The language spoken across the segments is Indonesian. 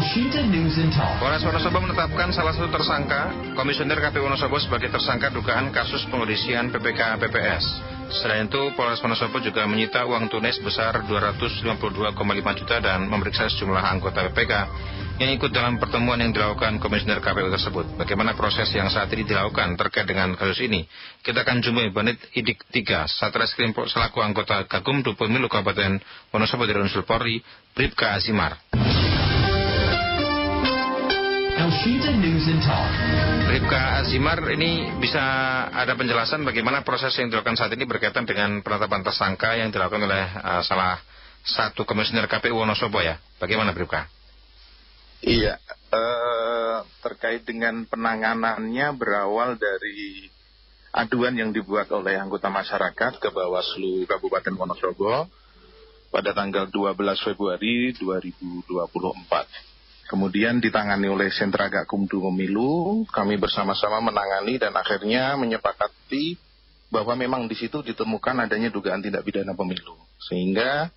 Elshinta News and Talk. Polres Wonosobo menetapkan salah satu tersangka, Komisioner KPU Wonosobo sebagai tersangka dugaan kasus pengondisian PPK PPS. Selain itu, Polres Wonosobo juga menyita uang tunai sebesar 252,5 juta dan memeriksa sejumlah anggota PPK yang ikut dalam pertemuan yang dilakukan Komisioner KPU tersebut. Bagaimana proses yang saat ini dilakukan terkait dengan kasus ini? Kita akan jumpai Banit Idik 3, Satreskrim selaku anggota Gakumdu Pemilu Kabupaten Wonosobo dari unsur Polri, Bribka Azimar. Elshinta News and Talk. Bribka Azimar, ini bisa ada penjelasan bagaimana proses yang dilakukan saat ini berkaitan dengan penetapan tersangka yang dilakukan oleh salah satu Komisioner KPU Wonosobo ya? Bagaimana Bribka? Iya, terkait dengan penanganannya berawal dari aduan yang dibuat oleh anggota masyarakat ke Bawaslu Kabupaten Wonosobo pada tanggal 12 Februari 2024. Kemudian ditangani oleh Sentra Gakumdu Pemilu, kami bersama-sama menangani dan akhirnya menyepakati bahwa memang di situ ditemukan adanya dugaan tindak pidana pemilu. Sehingga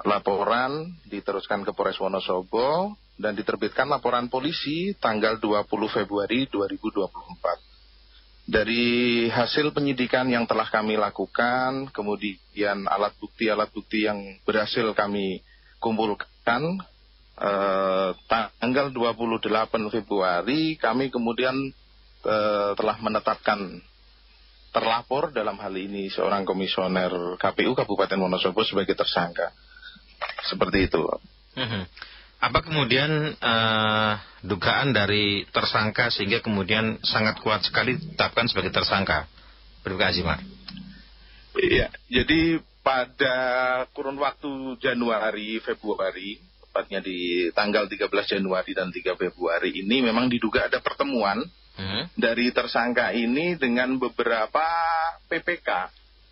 laporan diteruskan ke Polres Wonosobo dan diterbitkan laporan polisi tanggal 20 Februari 2024. Dari hasil penyidikan yang telah kami lakukan, kemudian alat bukti yang berhasil kami kumpulkan, tanggal 28 Februari kami kemudian telah menetapkan terlapor dalam hal ini seorang komisioner KPU Kabupaten Wonosobo sebagai tersangka. Seperti itu. Apa kemudian dugaan dari tersangka sehingga kemudian sangat kuat sekali ditetapkan sebagai tersangka? Bribka Azimar. Iya, jadi pada kurun waktu Januari Februari, tepatnya di tanggal 13 Januari dan 3 Februari ini memang diduga ada pertemuan dari tersangka ini dengan beberapa PPK.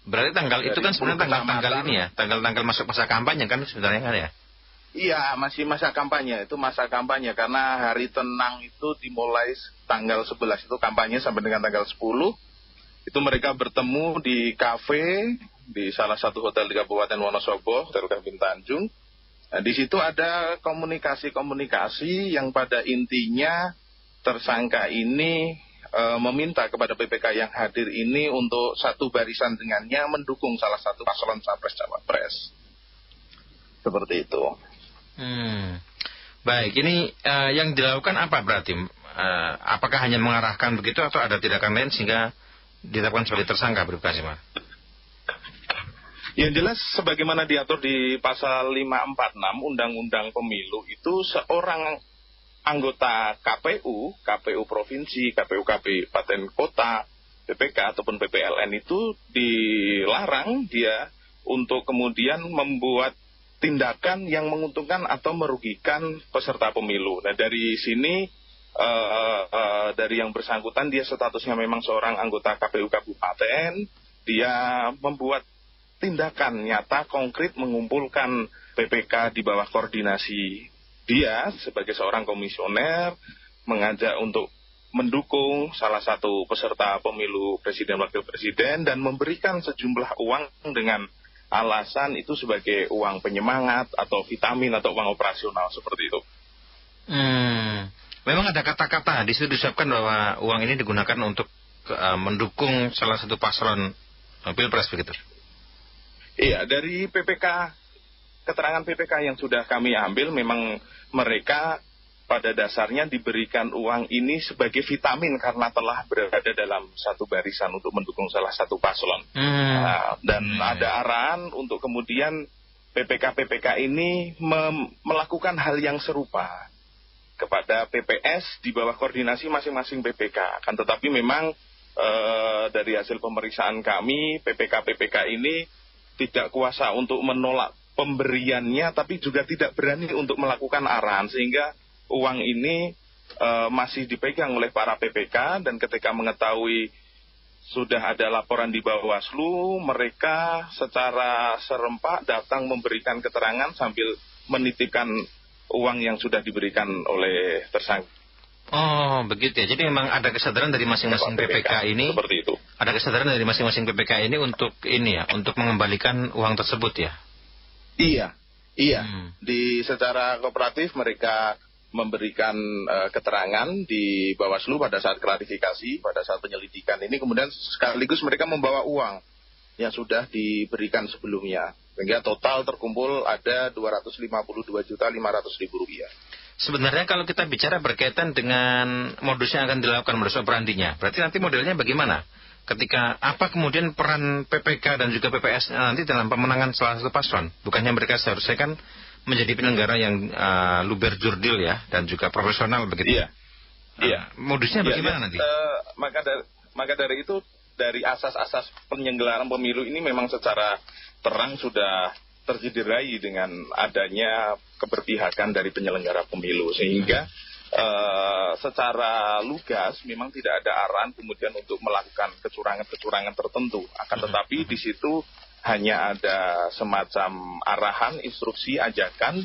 Berarti tanggal itu kan sebenarnya tanggal ini ya, tanggal masuk masa kampanye kan sebenarnya kan ya? Iya, masih masa kampanye, itu masa kampanye karena hari tenang itu dimulai tanggal 11 itu kampanye sampai dengan tanggal 10. Itu mereka bertemu di kafe di salah satu hotel di Kabupaten Wonosobo, Hotel Kevin Tanjung. Nah, di situ ada komunikasi yang pada intinya tersangka ini meminta kepada PPK yang hadir ini untuk satu barisan dengannya mendukung salah satu paslon capres-cawapres. Seperti itu. Baik, ini yang dilakukan apa berarti? Apakah hanya mengarahkan begitu atau ada tindakan lain sehingga ditetapkan sebagai tersangka, Bribka Azimar? Yang jelas sebagaimana diatur di pasal 546 Undang-Undang Pemilu itu seorang anggota KPU Provinsi, KPU Kabupaten Kota, PPK ataupun PPLN itu dilarang dia untuk kemudian membuat tindakan yang menguntungkan atau merugikan peserta pemilu. Nah dari sini dari yang bersangkutan dia statusnya memang seorang anggota KPU Kabupaten, dia membuat tindakan nyata konkret mengumpulkan PPK di bawah koordinasi dia sebagai seorang komisioner, mengajak untuk mendukung salah satu peserta pemilu presiden wakil presiden dan memberikan sejumlah uang dengan alasan itu sebagai uang penyemangat atau vitamin atau uang operasional seperti itu. Memang ada kata-kata di situ disiapkan bahwa uang ini digunakan untuk mendukung salah satu paslon pilpres begitu. Iya, dari keterangan PPK yang sudah kami ambil, memang mereka pada dasarnya diberikan uang ini sebagai vitamin karena telah berada dalam satu barisan untuk mendukung salah satu paslon. Dan ada arahan untuk kemudian PPK ini melakukan hal yang serupa kepada PPS di bawah koordinasi masing-masing PPK. Kan tetapi memang dari hasil pemeriksaan kami, PPK ini tidak kuasa untuk menolak pemberiannya, tapi juga tidak berani untuk melakukan arahan, sehingga uang ini masih dipegang oleh para PPK, dan ketika mengetahui sudah ada laporan di Bawaslu, mereka secara serempak datang memberikan keterangan sambil menitipkan uang yang sudah diberikan oleh tersangka. Oh, begitu ya. Jadi memang ada kesadaran dari masing-masing PPK ini. Seperti itu. Ada kesadaran dari masing-masing PPK ini untuk untuk mengembalikan uang tersebut ya. Iya. Di secara kooperatif mereka memberikan keterangan di Bawaslu pada saat klarifikasi, pada saat penyelidikan ini, kemudian sekaligus mereka membawa uang yang sudah diberikan sebelumnya. Sehingga total terkumpul ada Rp252.500.000. Sebenarnya kalau kita bicara berkaitan dengan modus yang akan dilakukan, modus operandinya, berarti nanti modelnya bagaimana? Ketika apa kemudian peran PPK dan juga PPS nanti dalam pemenangan salah satu paslon? Bukannya mereka seharusnya kan menjadi penyelenggara yang luber jurdil ya, dan juga profesional begitu? Iya. Iya. Modusnya bagaimana nanti? Maka dari itu, dari asas-asas penyelenggaraan pemilu ini memang secara terang sudah tercederai dengan adanya keberpihakan dari penyelenggara pemilu, sehingga secara lugas memang tidak ada arahan kemudian untuk melakukan kecurangan-kecurangan tertentu. Akan tetapi di situ hanya ada semacam arahan, instruksi, ajakan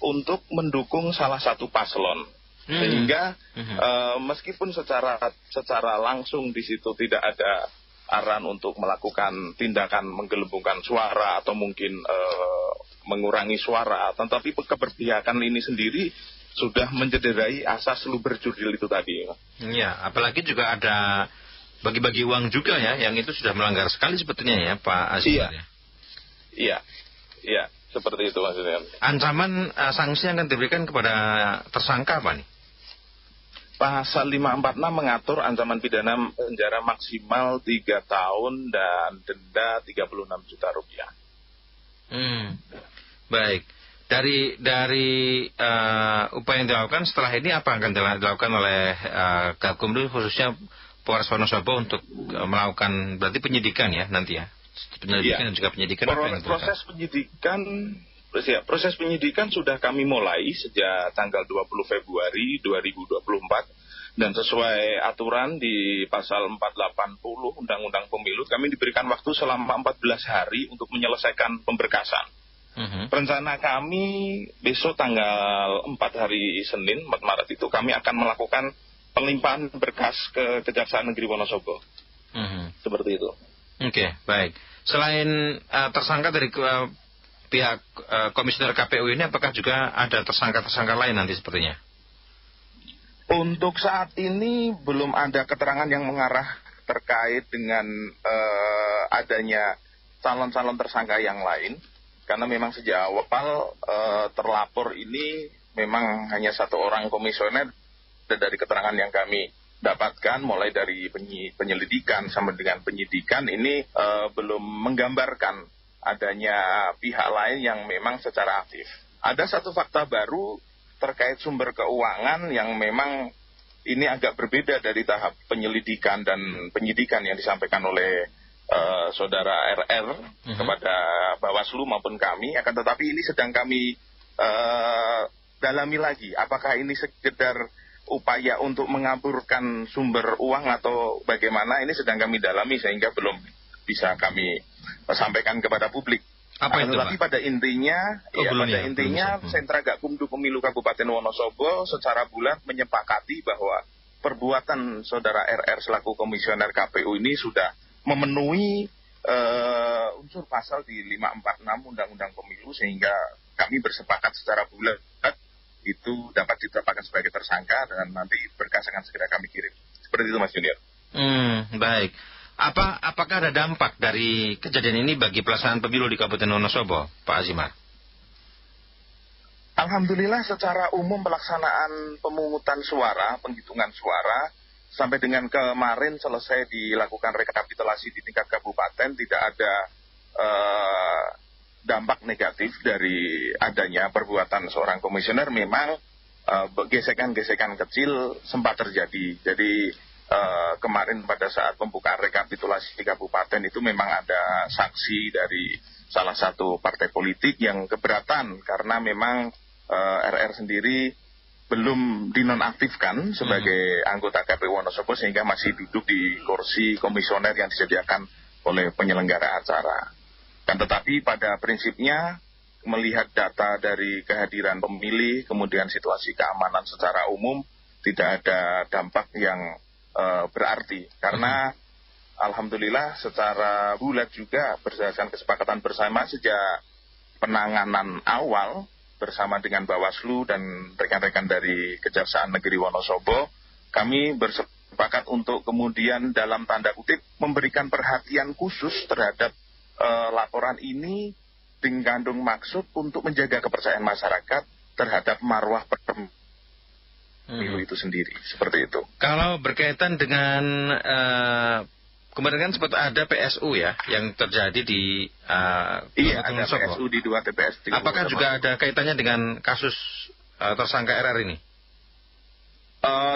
untuk mendukung salah satu paslon. Sehingga meskipun secara langsung di situ tidak ada arahan untuk melakukan tindakan menggelembungkan suara atau mungkin mengurangi suara, tetapi keberpihakan ini sendiri sudah mencederai asas luber jurdil itu tadi. Ya, apalagi juga ada bagi-bagi uang juga ya, yang itu sudah melanggar sekali sebetulnya ya, Pak Azimar. Iya, seperti itu maksudnya. Ancaman sanksi yang akan diberikan kepada tersangka apa nih? Pasal 546 mengatur ancaman pidana penjara maksimal 3 tahun dan denda Rp36 juta. Baik. Dari upaya yang dilakukan setelah ini apa akan dilakukan oleh Gakumdu khususnya Polres Wonosobo untuk melakukan berarti penyidikan ya nanti ya? Penyelidikan dan juga penyidikan apa yang Proses penyidikan sudah kami mulai sejak tanggal 20 Februari 2024 dan sesuai aturan di pasal 480 Undang-Undang Pemilu kami diberikan waktu selama 14 hari untuk menyelesaikan pemberkasan. Rencana kami besok tanggal 4 hari Senin 4 Maret itu kami akan melakukan pelimpahan berkas ke Kejaksaan Negeri Wonosobo. Seperti itu. Oke, baik. Selain tersangka dari pihak komisioner KPU ini, apakah juga ada tersangka-tersangka lain nanti sepertinya? Untuk saat ini belum ada keterangan yang mengarah terkait dengan adanya calon-calon tersangka yang lain. Karena memang sejak awal terlapor ini memang hanya satu orang komisioner, dan dari keterangan yang kami dapatkan mulai dari penyelidikan sampai dengan penyidikan ini belum menggambarkan adanya pihak lain yang memang secara aktif. Ada satu fakta baru terkait sumber keuangan yang memang ini agak berbeda dari tahap penyelidikan dan penyidikan yang disampaikan oleh saudara RR kepada Bawaslu maupun kami. Akan tetapi ini sedang kami dalami lagi. Apakah ini sekedar upaya untuk mengaburkan sumber uang atau bagaimana, ini sedang kami dalami sehingga belum bisa kami sampaikan kepada publik. Tetapi pada intinya, Sentra Gakumdu Pemilu Kabupaten Wonosobo secara bulat menyepakati bahwa perbuatan saudara RR selaku komisioner KPU ini sudah memenuhi unsur pasal di 546 Undang-Undang Pemilu, sehingga kami bersepakat secara bulat itu dapat ditetapkan sebagai tersangka dan nanti berkas akan segera kami kirim. Seperti itu Mas Junior. Baik. Apakah ada dampak dari kejadian ini bagi pelaksanaan pemilu di Kabupaten Wonosobo, Pak Azimar? Alhamdulillah secara umum pelaksanaan pemungutan suara, penghitungan suara, sampai dengan kemarin selesai dilakukan rekapitulasi di tingkat kabupaten, tidak ada dampak negatif dari adanya perbuatan seorang komisioner. Memang gesekan-gesekan kecil sempat terjadi. Jadi kemarin pada saat pembukaan rekapitulasi di kabupaten itu memang ada saksi dari salah satu partai politik yang keberatan karena memang RR sendiri belum dinonaktifkan sebagai anggota KPU Wonosobo sehingga masih duduk di kursi komisioner yang disediakan oleh penyelenggara acara. Dan tetapi pada prinsipnya melihat data dari kehadiran pemilih, kemudian situasi keamanan secara umum, tidak ada dampak yang berarti. Karena alhamdulillah secara bulat juga berdasarkan kesepakatan bersama sejak penanganan awal bersama dengan Bawaslu dan rekan-rekan dari Kejaksaan Negeri Wonosobo, kami bersepakat untuk kemudian dalam tanda kutip memberikan perhatian khusus terhadap laporan ini dengan kandung maksud untuk menjaga kepercayaan masyarakat terhadap marwah pemilu itu sendiri, seperti itu. Kalau berkaitan dengan kemarin kan sempat ada PSU ya yang terjadi di iya, ada PSU di 2 TPS. Apakah juga ada kaitannya dengan kasus tersangka RR ini?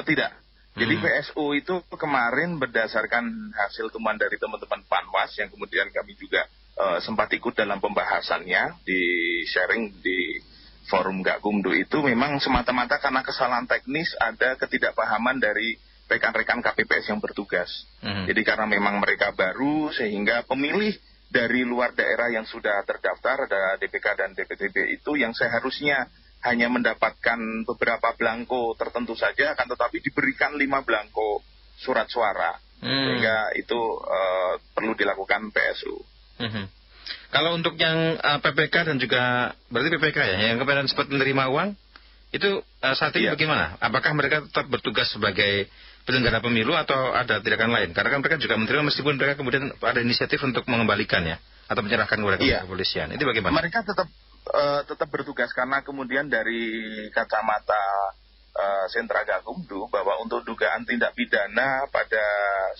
Tidak. Jadi PSU itu kemarin berdasarkan hasil temuan dari teman-teman Panwas yang kemudian kami juga sempat ikut dalam pembahasannya di sharing di forum Gakumdu itu memang semata-mata karena kesalahan teknis ada ketidakpahaman dari rekan-rekan KPPS yang bertugas. Jadi karena memang mereka baru sehingga pemilih dari luar daerah yang sudah terdaftar ada DPK dan DPTB itu yang seharusnya hanya mendapatkan beberapa belangko tertentu saja akan tetapi diberikan 5 belangko surat suara. Sehingga itu perlu dilakukan PSU. Kalau untuk yang PPK dan juga berarti PPK ya yang kemarin sempat menerima uang itu saat ini bagaimana? Apakah mereka tetap bertugas sebagai penyelenggara pemilu atau ada tindakan lain? Karena kan mereka juga menerima meskipun mereka kemudian ada inisiatif untuk mengembalikannya atau menyerahkan kepada kepolisian. Itu bagaimana? Mereka tetap bertugas karena kemudian dari kacamata Sentra Gakumdu bahwa untuk dugaan tindak pidana pada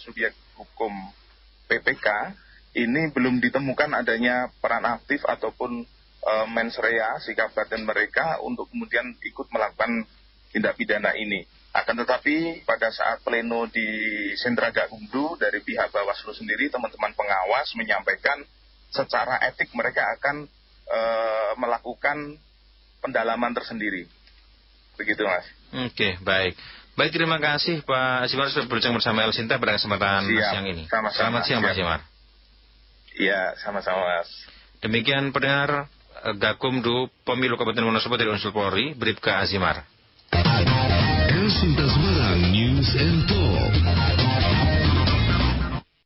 subjek hukum PPK ini belum ditemukan adanya peran aktif ataupun mens rea sikap batin mereka untuk kemudian ikut melakukan tindak pidana ini. Akan tetapi pada saat pleno di Sentra Gakumdu dari pihak Bawaslu sendiri teman-teman pengawas menyampaikan secara etik mereka akan melakukan pendalaman tersendiri. Begitu Mas. Oke, baik. Baik, terima kasih Pak Azimar sudah berbincang bersama El Sinta pada kesempatan siang ini. Selamat siang Pak Azimar. Iya, sama-sama Mas. Demikian pendengar Gakumdu Pemilu Kabupaten Wonosobo dari Unsur Polri, Bribka Azimar. El Sinta Semarang News and Talk.